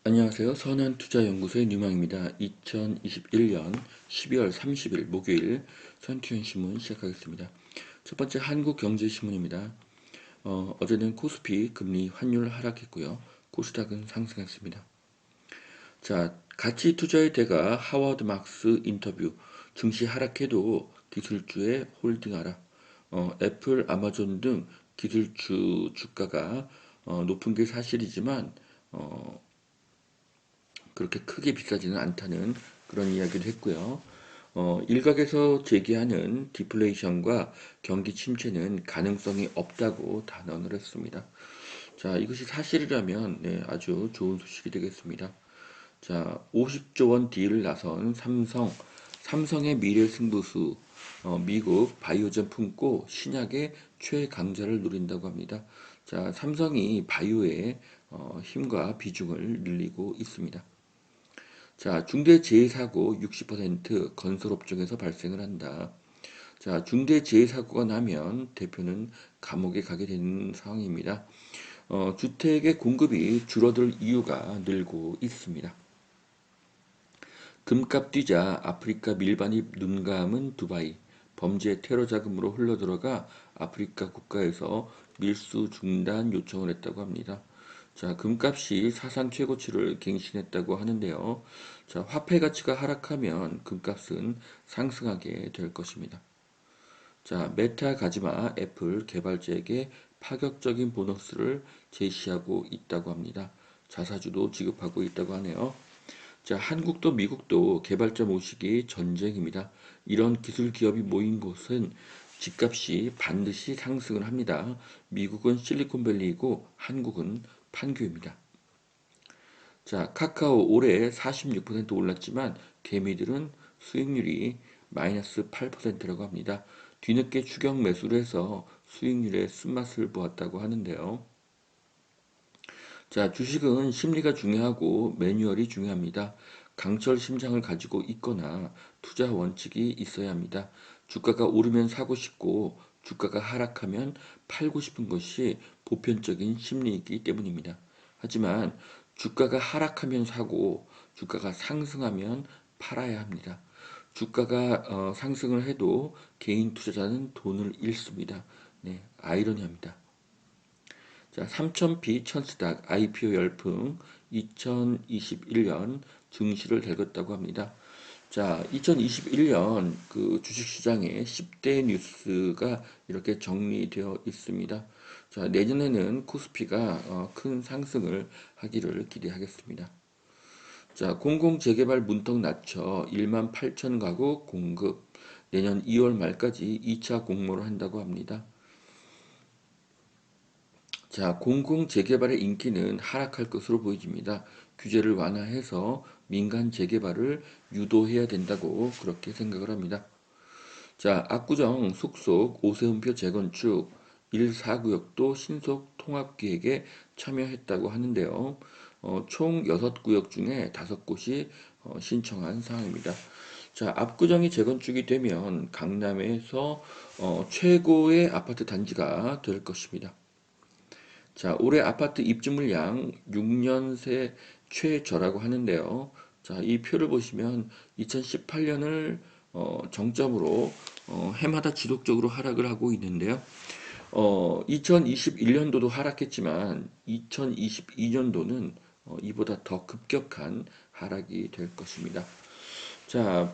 안녕하세요. 선한투자연구소의 뉴망입니다. 2021년 12월 30일 목요일 선투연신문 시작하겠습니다. 첫 번째 한국경제신문입니다. 어제는 코스피 금리 환율 하락했고요. 코스닥은 상승했습니다. 자, 가치 투자의 대가 하워드 막스 인터뷰. 증시 하락해도 기술주에 홀딩하라. 애플, 아마존 등 기술주 주가가 높은 게 사실이지만 어, 그렇게 크게 비싸지는 않다는 그런 이야기를 했고요. 일각에서 제기하는 디플레이션과 경기 침체는 가능성이 없다고 단언을 했습니다. 자, 이것이 사실이라면 네, 아주 좋은 소식이 되겠습니다. 자, 50조 원 딜을 나선 삼성의 미래 승부수, 미국 바이오젠 품고 신약의 최강자를 노린다고 합니다. 자, 삼성이 바이오의 힘과 비중을 늘리고 있습니다. 자, 중대재해사고 60% 건설업종에서 발생을 한다. 자, 중대재해사고가 나면 대표는 감옥에 가게 되는 상황입니다. 주택의 공급이 줄어들 이유가 늘고 있습니다. 금값 뛰자 아프리카 밀반입 눈 감은 두바이. 범죄 테러 자금으로 흘러들어가 아프리카 국가에서 밀수 중단 요청을 했다고 합니다. 자, 금값이 사상 최고치를 갱신했다고 하는데요. 자, 화폐 가치가 하락하면 금값은 상승하게 될 것입니다. 자, 메타 가지마 애플 개발자에게 파격적인 보너스를 제시하고 있다고 합니다. 자사주도 지급하고 있다고 하네요. 자, 한국도 미국도 개발자 모시기 전쟁입니다. 이런 기술 기업이 모인 곳은 집값이 반드시 상승을 합니다. 미국은 실리콘밸리이고 한국은 판교입니다. 자, 카카오 올해 46% 올랐지만 개미들은 수익률이 마이너스 8%라고 합니다. 뒤늦게 추격 매수를 해서 수익률의 쓴맛을 보았다고 하는데요. 자, 주식은 심리가 중요하고 매뉴얼이 중요합니다. 강철 심장을 가지고 있거나 투자 원칙이 있어야 합니다. 주가가 오르면 사고 싶고 주가가 하락하면 팔고 싶은 것이 보편적인 심리이기 때문입니다. 하지만 주가가 하락하면 사고 주가가 상승하면 팔아야 합니다. 주가가 상승을 해도 개인 투자자는 돈을 잃습니다. 네, 아이러니합니다. 자, 3000피 천스닥 IPO 열풍 2021년 증시를 달궜다고 합니다. 자, 2021년 그 주식시장의 10대 뉴스가 이렇게 정리되어 있습니다. 자, 내년에는 코스피가 큰 상승을 하기를 기대하겠습니다. 자, 공공재개발 문턱 낮춰 1만 8천 가구 공급. 내년 2월 말까지 2차 공모를 한다고 합니다. 자, 공공재개발의 인기는 하락할 것으로 보여집니다. 규제를 완화해서 민간 재개발을 유도해야 된다고 그렇게 생각을 합니다. 자, 압구정 속속 오세훈표 재건축 1, 4구역도 신속 통합기획에 참여했다고 하는데요. 총 6구역 중에 5곳이 신청한 사항입니다. 자, 압구정이 재건축이 되면 강남에서 최고의 아파트 단지가 될 것입니다. 자, 올해 아파트 입주 물량 6년 새 최저라고 하는데요. 자, 이 표를 보시면 2018년을 정점으로 해마다 지속적으로 하락을 하고 있는데요. 2021년도도 하락했지만 2022년도는 이보다 더 급격한 하락이 될 것입니다. 자,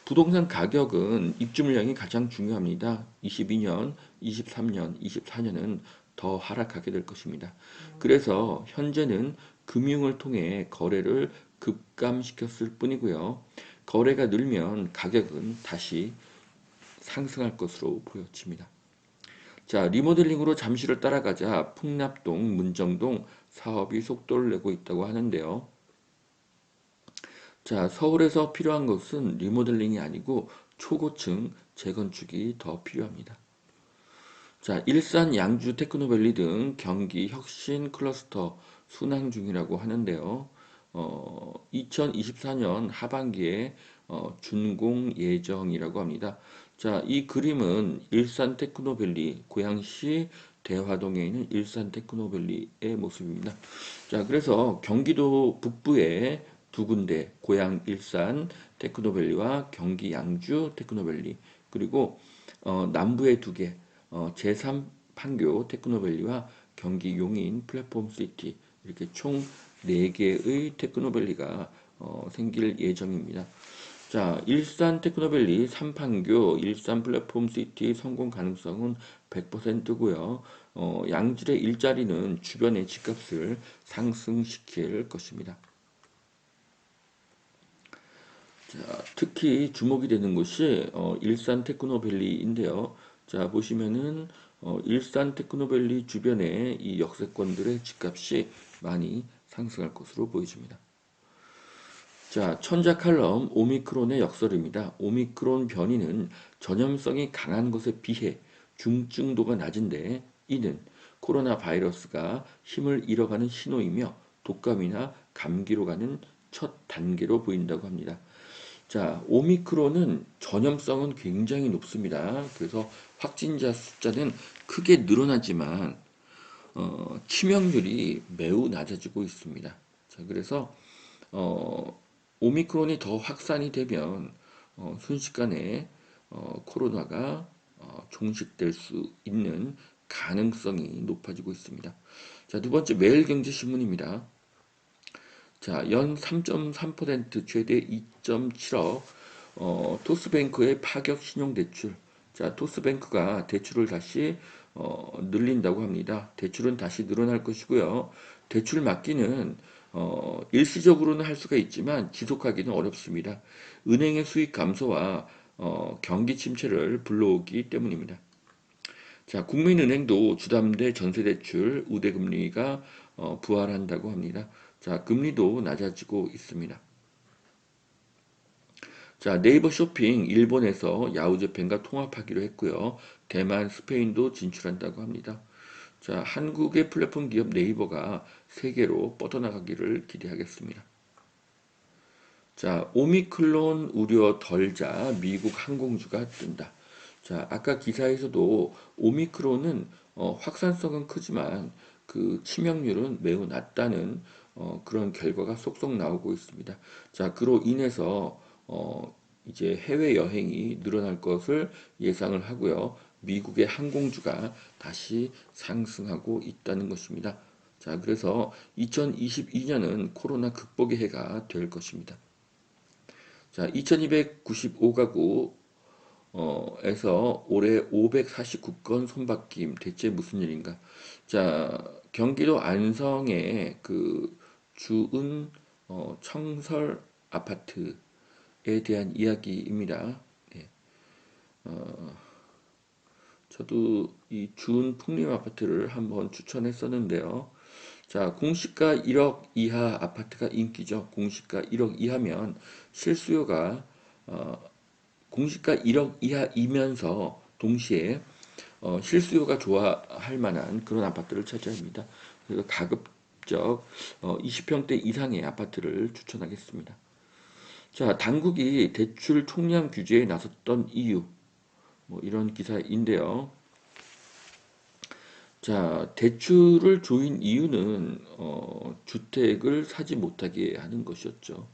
부동산 가격은 입주 물량이 가장 중요합니다. 22년, 23년, 24년은 더 하락하게 될 것입니다. 그래서 현재는 금융을 통해 거래를 급감시켰을 뿐이고요. 거래가 늘면 가격은 다시 상승할 것으로 보여집니다. 자, 리모델링으로 잠시를 따라가자 풍납동, 문정동 사업이 속도를 내고 있다고 하는데요. 자, 서울에서 필요한 것은 리모델링이 아니고 초고층 재건축이 더 필요합니다. 자, 일산, 양주, 테크노밸리 등 경기 혁신 클러스터 순항 중이라고 하는데요. 2024년 하반기에 준공 예정이라고 합니다. 자, 이 그림은 일산 테크노밸리, 고양시 대화동에 있는 일산 테크노밸리의 모습입니다. 자, 그래서 경기도 북부에 두 군데, 고양 일산 테크노밸리와 경기 양주 테크노밸리, 그리고 남부에 두 개, 제삼 판교 테크노밸리와 경기 용인 플랫폼 시티, 이렇게 총 4개의 테크노밸리가 생길 예정입니다. 자, 일산 테크노밸리, 삼판교, 일산 플랫폼 시티 성공 가능성은 100%고요. 양질의 일자리는 주변의 집값을 상승시킬 것입니다. 자, 특히 주목이 되는 곳이 일산 테크노밸리인데요. 자, 보시면은 일산 테크노밸리 주변의 이 역세권들의 집값이 많이 상승할 것으로 보여집니다. 자, 천자 칼럼 오미크론의 역설입니다. 오미크론 변이는 전염성이 강한 것에 비해 중증도가 낮은데 이는 코로나 바이러스가 힘을 잃어가는 신호이며 독감이나 감기로 가는 첫 단계로 보인다고 합니다. 자, 오미크론은 전염성은 굉장히 높습니다. 그래서 확진자 숫자는 크게 늘어나지만 치명률이 매우 낮아지고 있습니다. 자, 그래서 오미크론이 더 확산이 되면 순식간에 코로나가 종식될 수 있는 가능성이 높아지고 있습니다. 자, 두 번째 매일경제신문입니다. 자, 연 3.3% 최대 2.7억 토스뱅크의 파격 신용대출. 자, 토스뱅크가 대출을 다시 늘린다고 합니다. 대출은 다시 늘어날 것이고요. 대출 막기는 일시적으로는 할 수가 있지만 지속하기는 어렵습니다. 은행의 수익 감소와 경기 침체를 불러오기 때문입니다. 자, 국민은행도 주담대 전세대출 우대금리가 부활한다고 합니다. 자, 금리도 낮아지고 있습니다. 자, 네이버 쇼핑 일본에서 야후재팬과 통합하기로 했고요. 대만, 스페인도 진출한다고 합니다. 자, 한국의 플랫폼 기업 네이버가 세계로 뻗어나가기를 기대하겠습니다. 자, 오미크론 우려 덜자 미국 항공주가 뜬다. 자, 아까 기사에서도 오미크론은 확산성은 크지만 그 치명률은 매우 낮다는 그런 결과가 속속 나오고 있습니다. 자, 그로 인해서 이제 해외 여행이 늘어날 것을 예상을 하고요. 미국의 항공주가 다시 상승하고 있다는 것입니다. 자, 그래서 2022년은 코로나 극복의 해가 될 것입니다. 자, 2295가구 에서 올해 549건 손바뀜 대체 무슨 일인가? 자, 경기도 안성의 그 주은 청설 아파트에 대한 이야기입니다. 네. 저도 이 주은 풍림 아파트를 한번 추천했었는데요. 자, 공시가 1억 이하 아파트가 인기죠. 공시가 1억 이하면 실수요가 공시가 1억 이하이면서 동시에 실수요가 좋아할 만한 그런 아파트를 찾아야 합니다. 그래서 가급적 20평대 이상의 아파트를 추천하겠습니다. 자, 당국이 대출 총량 규제에 나섰던 이유, 뭐 이런 기사인데요. 자, 대출을 조인 이유는 주택을 사지 못하게 하는 것이었죠.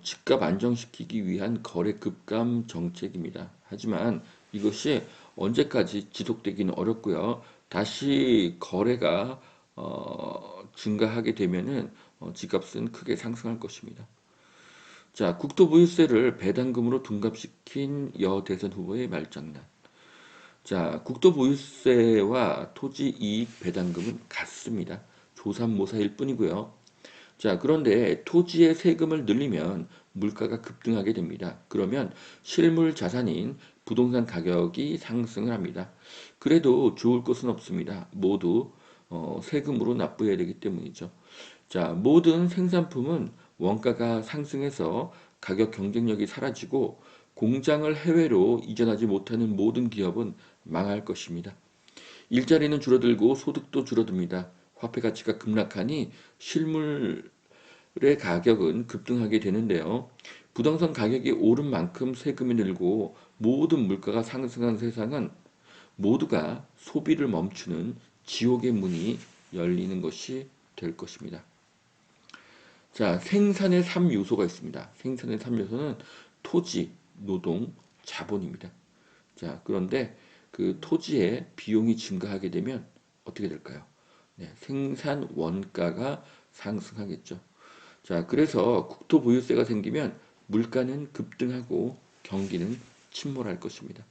집값 안정시키기 위한 거래 급감 정책입니다. 하지만 이것이 언제까지 지속되기는 어렵고요. 다시 거래가 증가하게 되면은 집값은 크게 상승할 것입니다. 자, 국토보유세를 배당금으로 둔갑시킨 여 대선 후보의 말장난. 자, 국토보유세와 토지이익 배당금은 같습니다. 조삼모사일 뿐이고요. 자, 그런데 토지의 세금을 늘리면 물가가 급등하게 됩니다. 그러면 실물 자산인 부동산 가격이 상승을 합니다. 그래도 좋을 것은 없습니다. 모두 세금으로 납부해야 되기 때문이죠. 자, 모든 생산품은 원가가 상승해서 가격 경쟁력이 사라지고 공장을 해외로 이전하지 못하는 모든 기업은 망할 것입니다. 일자리는 줄어들고 소득도 줄어듭니다. 화폐 가치가 급락하니 실물의 가격은 급등하게 되는데요. 부동산 가격이 오른 만큼 세금이 늘고 모든 물가가 상승한 세상은 모두가 소비를 멈추는 지옥의 문이 열리는 것이 될 것입니다. 자, 생산의 3요소가 있습니다. 생산의 3요소는 토지, 노동, 자본입니다. 자, 그런데 그 토지의 비용이 증가하게 되면 어떻게 될까요? 네, 생산 원가가 상승하겠죠. 자, 그래서 국토보유세가 생기면 물가는 급등하고 경기는 침몰할 것입니다.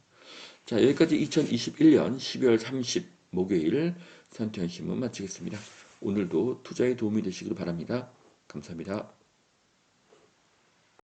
자, 여기까지 2021년 12월 30 목요일 선태현 신문 마치겠습니다. 오늘도 투자에 도움이 되시길 바랍니다. 감사합니다.